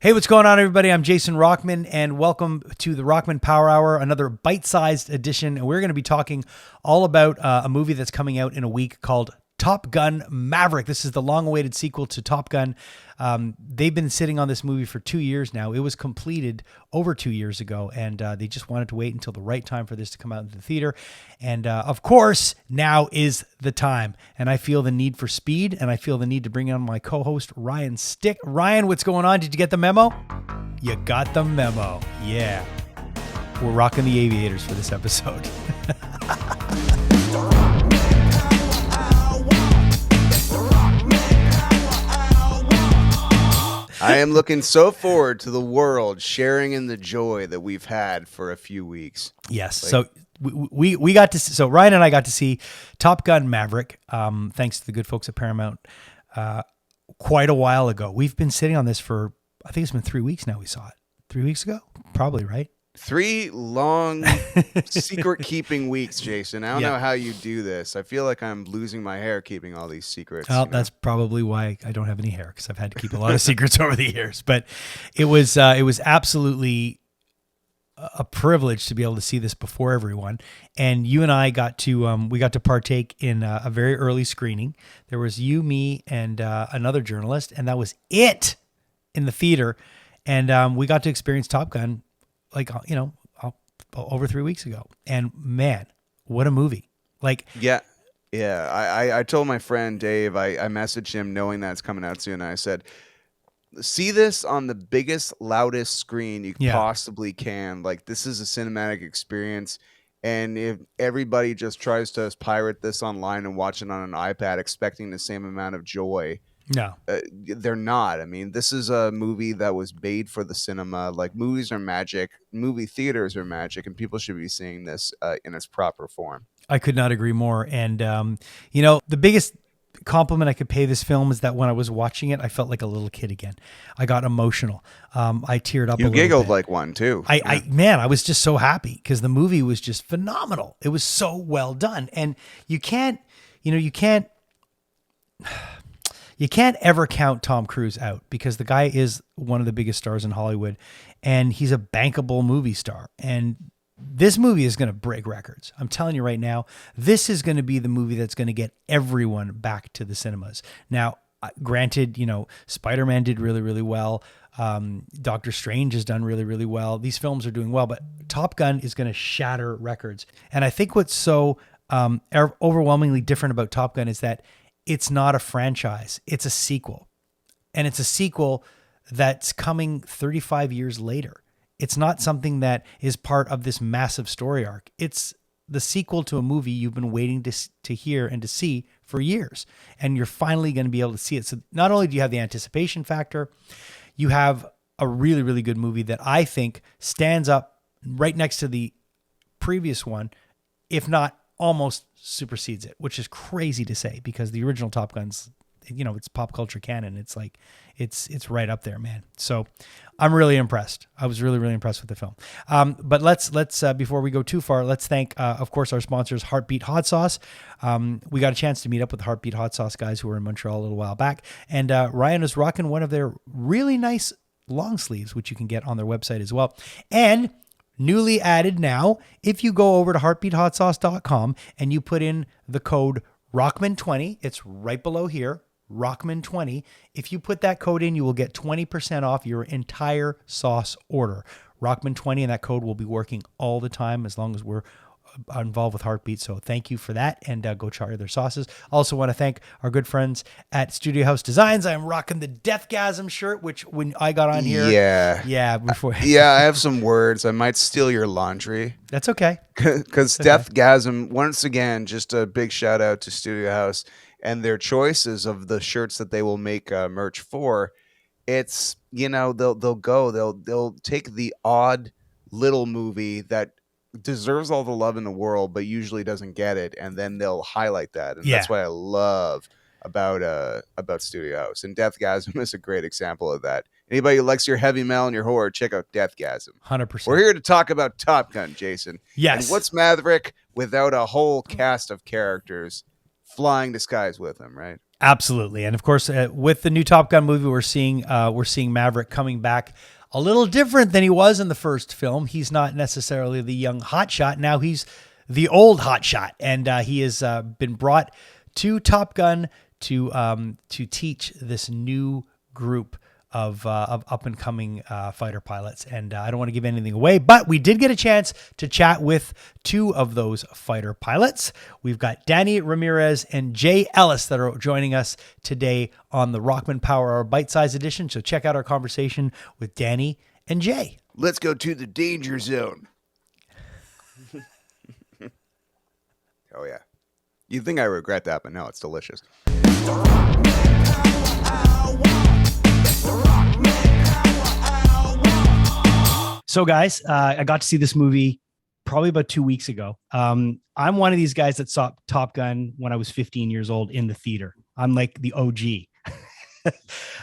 Hey, what's going on, everybody? I'm Jason Rockman, and welcome to the Rockman Power Hour, another bite-sized edition. And we're going to be talking all about a movie that's coming out in a week called Top Gun Maverick. This is the long-awaited sequel to Top Gun. They've been sitting on this movie for 2 years now. It was completed over 2 years ago, and they just wanted to wait until the right time for this to come out into the theater. And of course, now is the time. And I feel the need for speed, and I feel the need to bring on my co-host, Ryan Stick. Ryan, what's going on? Did you get the memo? You got the memo. Yeah. We're rocking the aviators for this episode. I am looking so forward to the world sharing in the joy that we've had for a few weeks. Yes. So we got to, so Ryan and I got to see Top Gun Maverick, thanks to the good folks at Paramount, quite a while ago. We've been sitting on this for, I think it's been 3 weeks now. We saw it 3 weeks ago, probably, right? 3 long secret-keeping weeks, Jason. I don't know how you do this. I feel like I'm losing my hair keeping all these secrets. Well, that's probably why I don't have any hair, because I've had to keep a lot of secrets over the years. But it was absolutely a privilege to be able to see this before everyone. And you and I got to partake in a very early screening. There was you, me, and another journalist, and that was it in the theater. And we got to experience Top Gun over 3 weeks ago. And man, what a movie. Yeah. I told my friend Dave, I messaged him knowing that it's coming out soon. And I said, see this on the biggest, loudest screen you possibly can. Like, this is a cinematic experience. And if everybody just tries to pirate this online and watch it on an iPad expecting the same amount of joy, no, they're not. I mean, this is a movie that was made for the cinema. Like, movies are magic, movie theaters are magic, and people should be seeing this in its proper form. I could not agree more. And, the biggest compliment I could pay this film is that when I was watching it, I felt like a little kid again. I got emotional. I teared up a little bit. You giggled like one too. I was just so happy because the movie was just phenomenal. It was so well done. And you can't ever count Tom Cruise out, because the guy is one of the biggest stars in Hollywood, and he's a bankable movie star. And this movie is going to break records. I'm telling you right now, this is going to be the movie that's going to get everyone back to the cinemas. Now, granted, Spider-Man did really, really well. Doctor Strange has done really, really well. These films are doing well, but Top Gun is going to shatter records. And I think what's so overwhelmingly different about Top Gun is that it's not a franchise. It's a sequel. And it's a sequel that's coming 35 years later. It's not something that is part of this massive story arc. It's the sequel to a movie you've been waiting to hear and to see for years. And you're finally going to be able to see it. So not only do you have the anticipation factor, you have a really, really good movie that I think stands up right next to the previous one, if not almost supersedes it, which is crazy to say because the original Top Gun's, it's pop culture canon. It's like, it's right up there, man. So I'm really impressed. I was really, really impressed with the film. But let's before we go too far, let's thank, of course, our sponsors, Heartbeat Hot Sauce. We got a chance to meet up with the Heartbeat Hot Sauce guys who were in Montreal a little while back. And Ryan is rocking one of their really nice long sleeves, which you can get on their website as well. And newly added now, if you go over to heartbeathotsauce.com and you put in the code Rockman20, it's right below here, Rockman20. If you put that code in, you will get 20% off your entire sauce order. Rockman20, and that code will be working all the time as long as we're involved with Heartbeat. So thank you for that, and go try their sauces. Also want to thank our good friends at Studio House Designs. I'm rocking the Deathgasm shirt, which when I got on here, before I have some words. I might steal your laundry. That's okay. Because Deathgasm, once again, just a big shout out to Studio House and their choices of the shirts that they will make merch for. It's, they'll take the odd little movie that deserves all the love in the world, but usually doesn't get it, and then they'll highlight that, and that's what I love about Studio House. And Deathgasm is a great example of that. Anybody who likes your heavy metal and your horror, check out Deathgasm. 100%. We're here to talk about Top Gun, Jason. Yes. And what's Maverick without a whole cast of characters flying the skies with him, right? Absolutely, and of course, with the new Top Gun movie, we're seeing Maverick coming back a little different than he was in the first film. He's not necessarily the young hotshot. Now he's the old hotshot, and he has been brought to Top Gun to teach this new group of up and coming fighter pilots. And I don't want to give anything away, but we did get a chance to chat with two of those fighter pilots. We've got Danny Ramirez and Jay Ellis that are joining us today on the Rockman Power Hour Bite Size Edition. So check out our conversation with Danny and Jay. Let's go to the danger zone. Oh yeah. You'd think I regret that, but no, it's delicious. So guys, I got to see this movie probably about 2 weeks ago. I'm one of these guys that saw Top Gun when I was 15 years old in the theater. I'm like the OG.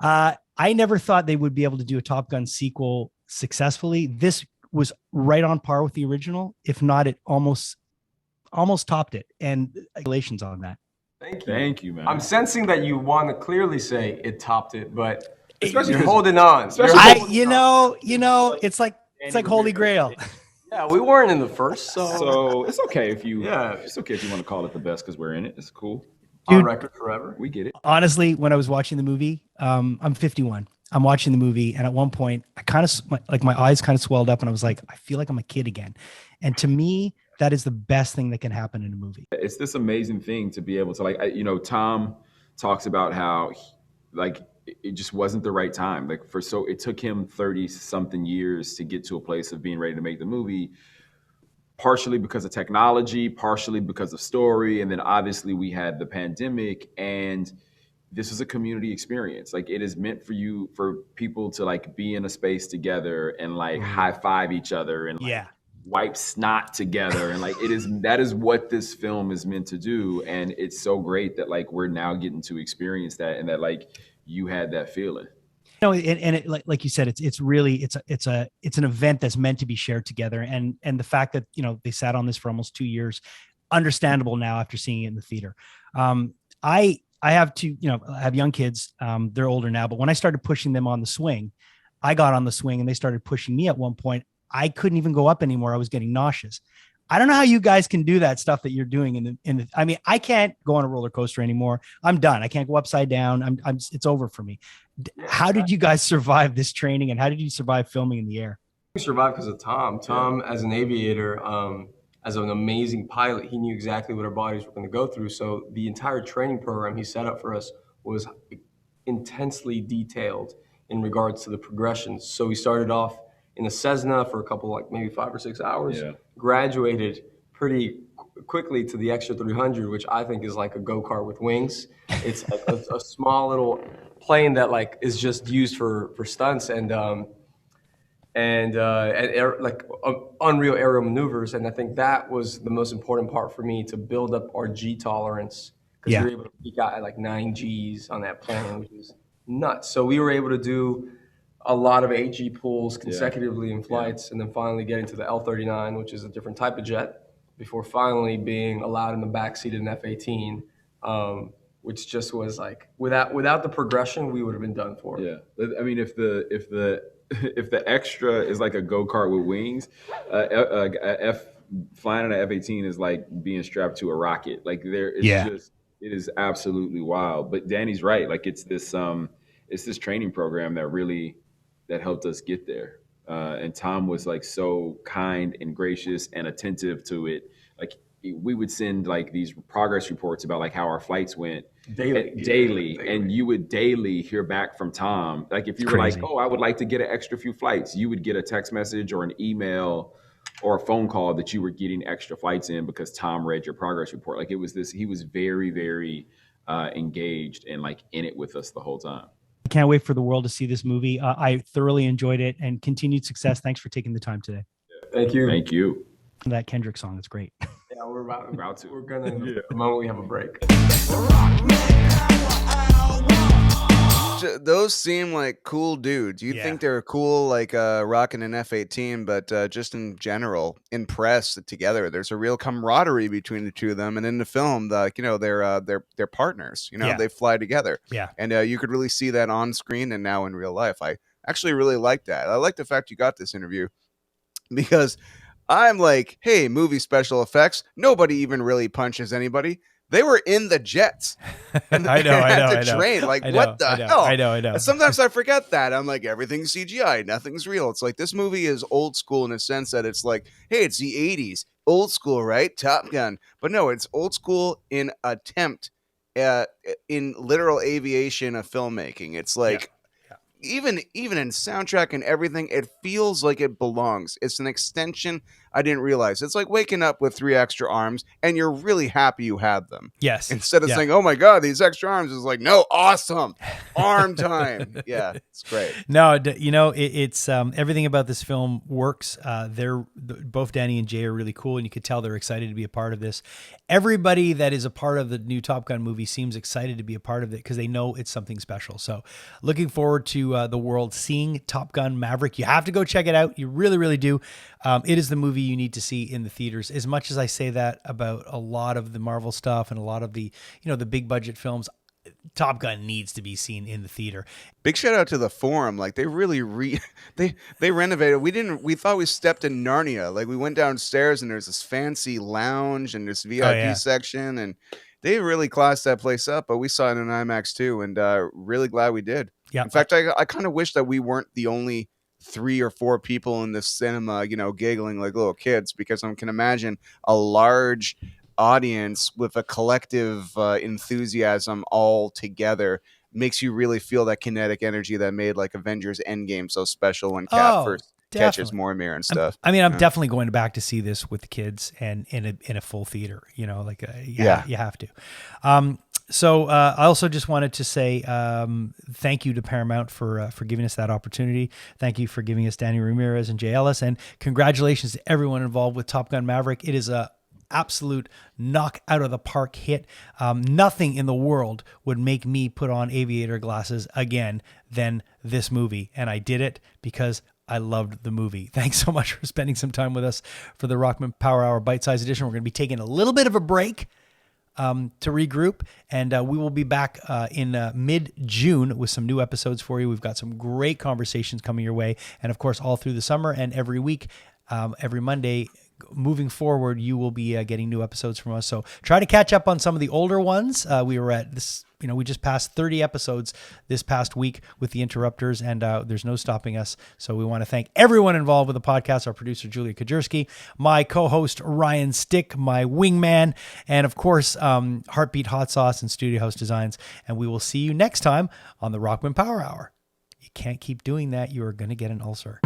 I never thought they would be able to do a Top Gun sequel successfully. This was right on par with the original. If not, it almost topped it. And congratulations on that. Thank you. Thank you, man. I'm sensing that you want to clearly say it topped it, but Especially you're holding on. You know, it's like Holy Grail. Yeah, we weren't in the first, So it's okay if you Yeah. it's okay if you want to call it the best because we're in it. It's cool. on record forever. We get it. Honestly, when I was watching the movie, I'm 51. I'm watching the movie, and at one point, I kind of my eyes kind of swelled up, and I was like, I feel like I'm a kid again. And to me, that is the best thing that can happen in a movie. It's this amazing thing to be able to Tom talks about how it just wasn't the right time. It took him 30 something years to get to a place of being ready to make the movie, partially because of technology, partially because of story. And then obviously we had the pandemic, and this is a community experience. Like, it is meant for people to be in a space together and high five each other and wipe snot together. And that is what this film is meant to do. And it's so great that we're now getting to experience that, and that you had that feeling. And it, like you said, it's an event that's meant to be shared together. And the fact that, they sat on this for almost 2 years, understandable now after seeing it in the theater. I have I have young kids. They're older now, but when I started pushing them on the swing, I got on the swing and they started pushing me at one point. I couldn't even go up anymore. I was getting nauseous. I don't know how you guys can do that stuff that you're doing I mean, I can't go on a roller coaster anymore. I'm done. I can't go upside down. It's over for me. How did you guys survive this training, and how did you survive filming in the air? We survived because of Tom. Tom, as an aviator, as an amazing pilot, he knew exactly what our bodies were going to go through. So the entire training program he set up for us was intensely detailed in regards to the progressions. So we started off in a Cessna for a couple, maybe 5 or 6 hours, graduated pretty quickly to the extra 300, which I think is like a go-kart with wings. It's a small little plane that is just used for stunts and unreal aerial maneuvers. And I think that was the most important part for me, to build up our G tolerance, because we were able to peak out at 9 Gs on that plane, which is nuts. So we were able to do a lot of 8G pulls consecutively in flights, and then finally getting to the L-39, which is a different type of jet, before finally being allowed in the backseat of an F-18, which just was without the progression, we would have been done for. Yeah, I mean, if the extra is like a go-kart with wings, flying an F-18 is like being strapped to a rocket. It is absolutely wild. But Danny's right. It's this training program that helped us get there. And Tom was so kind and gracious and attentive to it. We would send these progress reports about how our flights went daily. And you would daily hear back from Tom. If you were I would like to get an extra few flights, you would get a text message or an email or a phone call that you were getting extra flights in because Tom read your progress report. He was very, very engaged and in it with us the whole time. I can't wait for the world to see this movie. I thoroughly enjoyed it, and continued success. Thanks for taking the time today. Thank you. Thank you. That Kendrick song, it's great. Yeah, we're about to. We're gonna the moment we have a break. those seem like cool dudes. You'd Yeah. think they're cool, like rocking an F-18, but just in general, impressed together. There's a real camaraderie between the two of them, and in the film, they're partners. You know, Yeah. they fly together. Yeah. And you could really see that on screen and now in real life. I actually really like that. I like the fact you got this interview because I'm like, hey, movie special effects. Nobody even really punches anybody. They were in the jets. And I know. train. Like, I know, what the hell? I know. And sometimes I forget that. I'm like, everything's CGI. Nothing's real. It's like this movie is old school in a sense that it's like, hey, it's the 80s. Old school, right? Top Gun. But no, it's old school in attempt in literal aviation of filmmaking. It's like, even in soundtrack and everything, it feels like it belongs. It's an extension. I didn't realize it's like waking up with 3 extra arms and you're really happy you have them. Yes. Instead of saying, oh my God, these extra arms, is like, no, awesome. Arm time. Yeah, it's great. No, it's everything about this film works. Both Danny and Jay are really cool, and you could tell they're excited to be a part of this. Everybody that is a part of the new Top Gun movie seems excited to be a part of it because they know it's something special. So looking forward to the world seeing Top Gun Maverick. You have to go check it out. You really, really do. It is the movie you need to see in the theaters. As much as I say that about a lot of the Marvel stuff and a lot of the, the big budget films, Top Gun needs to be seen in the theater. Big shout out to the Forum. Like they really they renovated. We thought we stepped in Narnia. Like we went downstairs and there's this fancy lounge and this VIP section, and they really classed that place up. But we saw it in IMAX too, and really glad we did. Yeah. In fact, I kind of wish that we weren't the only 3 or 4 people in the cinema, giggling like little kids, because I can imagine a large audience with a collective enthusiasm all together makes you really feel that kinetic energy that made like Avengers Endgame so special when Cap first catches Mormir and stuff. I'm definitely going back to see this with the kids and in a full theater, you have to. So I also just wanted to say thank you to Paramount for giving us that opportunity. Thank you for giving us Danny Ramirez and Jay Ellis, and congratulations to everyone involved with Top Gun Maverick. It is a absolute knock out of the park hit. Nothing in the world would make me put on aviator glasses again than this movie, and I did it because I loved the movie. Thanks so much for spending some time with us for the Rockman Power Hour Bite-Size Edition. We're going to be taking a little bit of a break to regroup, and we will be back in mid-June with some new episodes for you. We've got some great conversations coming your way, and of course all through the summer and every week, every Monday moving forward, you will be getting new episodes from us. So try to catch up on some of the older ones. We were at this, we just passed 30 episodes this past week with the interrupters, and there's no stopping us. So we want to thank everyone involved with the podcast, our producer, Julia Kajerski, my co-host, Ryan Stick, my wingman, and of course, Heartbeat Hot Sauce and Studio House Designs. And we will see you next time on the Rockman Power Hour. You can't keep doing that. You are going to get an ulcer.